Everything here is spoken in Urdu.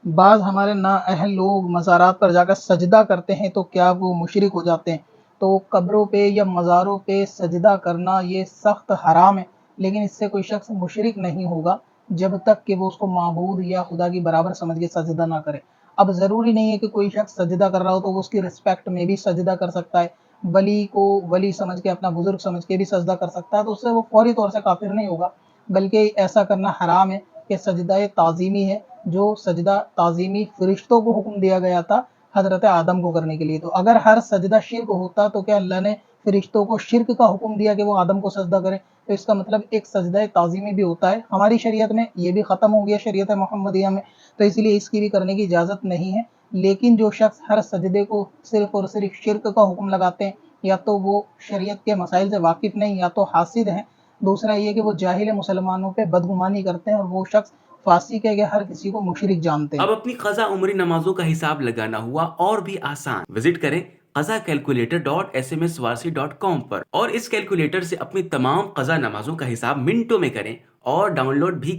بعض ہمارے نااہل لوگ مزارات پر جا کر سجدہ کرتے ہیں تو کیا وہ مشرک ہو جاتے ہیں؟ تو قبروں پہ یا مزاروں پہ سجدہ کرنا یہ سخت حرام ہے، لیکن اس سے کوئی شخص مشرک نہیں ہوگا جب تک کہ وہ اس کو معبود یا خدا کی برابر سمجھ کے سجدہ نہ کرے۔ اب ضروری نہیں ہے کہ کوئی شخص سجدہ کر رہا ہو تو وہ اس کی رسپیکٹ میں بھی سجدہ کر سکتا ہے، ولی کو ولی سمجھ کے اپنا بزرگ سمجھ کے بھی سجدہ کر سکتا ہے، تو اس سے وہ فوری طور سے کافر نہیں ہوگا، بلکہ ایسا کرنا حرام ہے کہ سجدہ تعظیمی ہے، جو سجدہ تعظیمی فرشتوں کو حکم دیا گیا تھا حضرت آدم کو کرنے کے لیے۔ تو اگر ہر سجدہ شرک ہوتا تو کیا اللہ نے فرشتوں کو شرک کا حکم دیا کہ وہ آدم کو سجدہ کریں؟ تو اس کا مطلب ایک سجدہ تعظیمی بھی ہوتا ہے، ہماری شریعت میں یہ بھی ختم ہو گیا شریعت محمدیہ میں، تو اسی لیے اس کی بھی کرنے کی اجازت نہیں ہے۔ لیکن جو شخص ہر سجدے کو صرف اور صرف شرک کا حکم لگاتے ہیں، یا تو وہ شریعت کے مسائل سے واقف نہیں، یا تو حاسد ہیں، دوسرا یہ کہ وہ جاہل مسلمانوں پہ بدگمانی کرتے ہیں، اور وہ شخص فاسق ہے کہ ہر کسی کو مشرک جانتے ہیں۔ اب اپنی قضا عمری نمازوں کا حساب لگانا ہوا اور بھی آسان۔ وزٹ کریں qazakalculator.smswarsi.com پر اور اس کیلکولیٹر سے اپنی تمام قضا نمازوں کا حساب منٹوں میں کریں اور ڈاؤن لوڈ بھی کریں۔